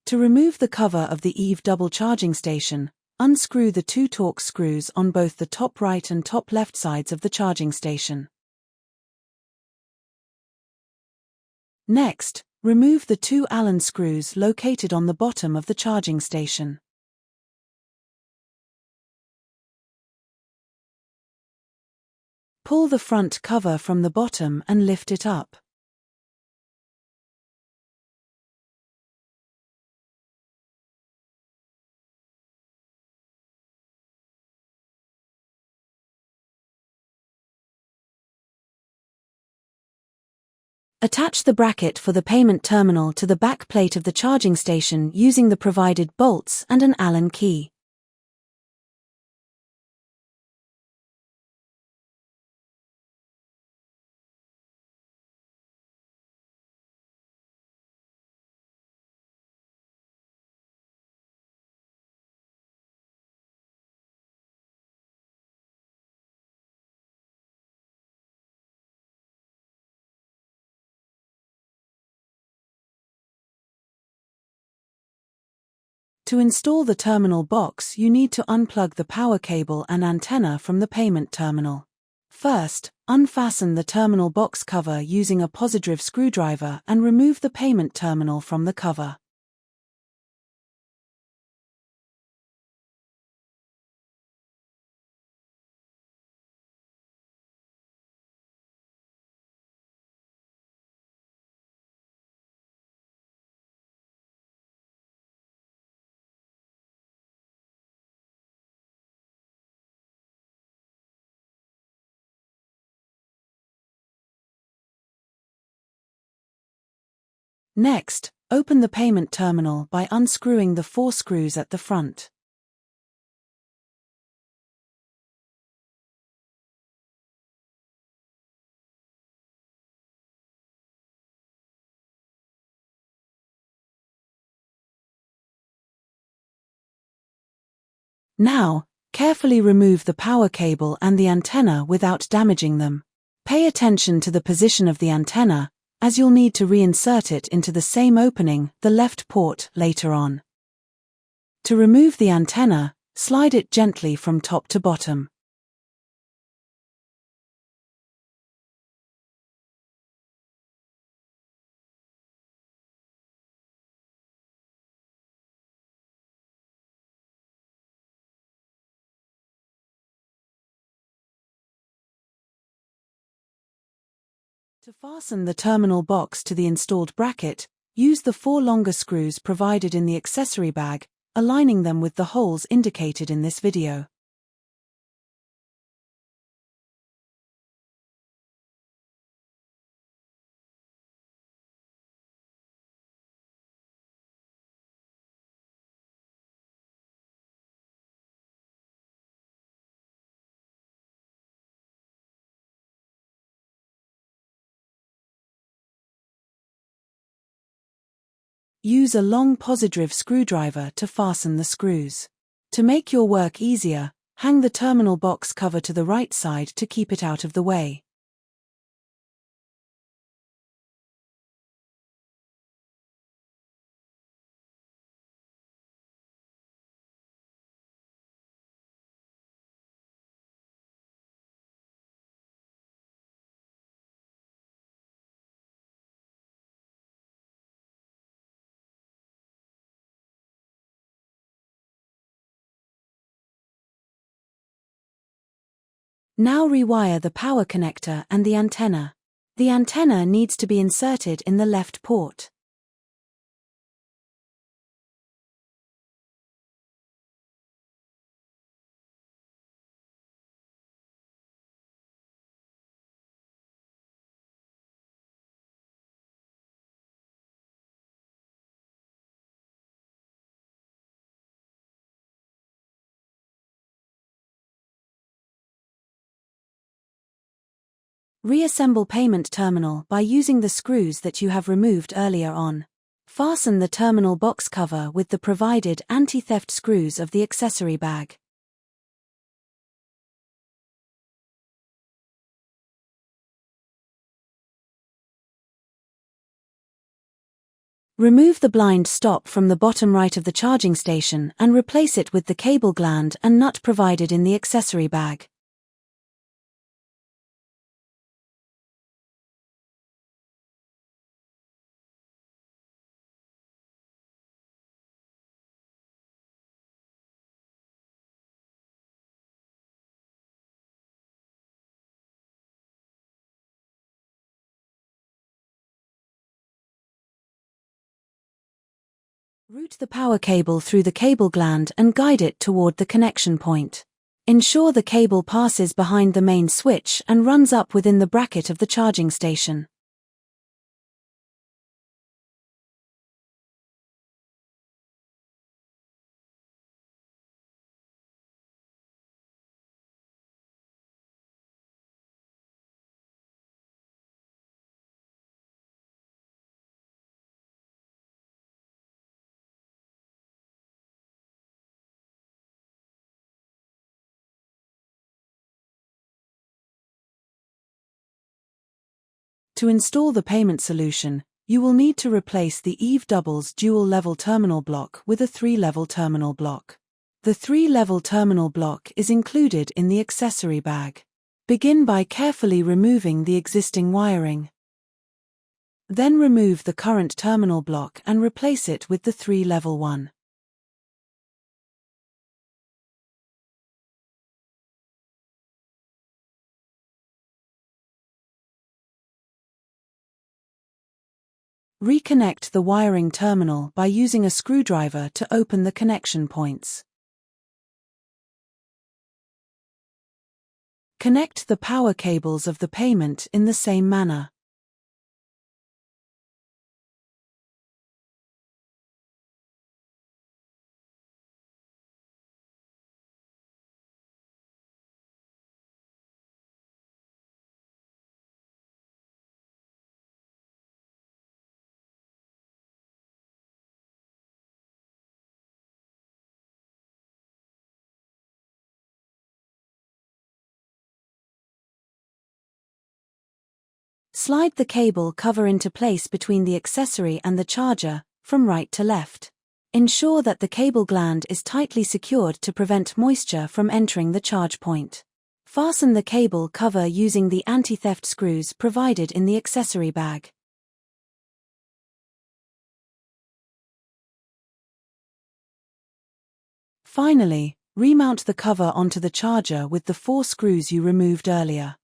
To remove the cover of the EVSE double charging station, unscrew the 2 Torx screws on both the top right and top left sides of the charging station. Next, remove the 2 Allen screws located on the bottom of the charging station. Pull the front cover from the bottom and lift it up. Attach the bracket for the payment terminal to the back plate of the charging station using the provided bolts and an Allen key. To install the terminal box, you need to unplug the power cable and antenna from the payment terminal. First, unfasten the terminal box cover using a positive screwdriver and remove the payment terminal from the cover. Next, open the payment terminal by unscrewing the 4 screws at the front. Now, carefully remove the power cable and the antenna without damaging them. Pay attention to the position of the antenna, as you'll need to reinsert it into the same opening, the left port, later on. To remove the antenna, slide it gently from top to bottom. To fasten the terminal box to the installed bracket, use the 4 longer screws provided in the accessory bag, aligning them with the holes indicated in this video. Use a long positive screwdriver to fasten the screws. To make your work easier, hang the terminal box cover to the right side to keep it out of the way. Now rewire the power connector and the antenna. The antenna needs to be inserted in the left port. Reassemble payment terminal by using the screws that you have removed earlier on. Fasten the terminal box cover with the provided anti-theft screws of the accessory bag. Remove the blind stop from the bottom right of the charging station and replace it with the cable gland and nut provided in the accessory bag. Route the power cable through the cable gland and guide it toward the connection point. Ensure the cable passes behind the main switch and runs up within the bracket of the charging station. To install the payment solution, you will need to replace the EVSE Doubles dual-level terminal block with a 3-level terminal block. The 3-level terminal block is included in the accessory bag. Begin by carefully removing the existing wiring. Then remove the current terminal block and replace it with the 3-level one. Reconnect the wiring terminal by using a screwdriver to open the connection points. Connect the power cables of the payment in the same manner. Slide the cable cover into place between the accessory and the charger, from right to left. Ensure that the cable gland is tightly secured to prevent moisture from entering the charge point. Fasten the cable cover using the anti-theft screws provided in the accessory bag. Finally, remount the cover onto the charger with the 4 screws you removed earlier.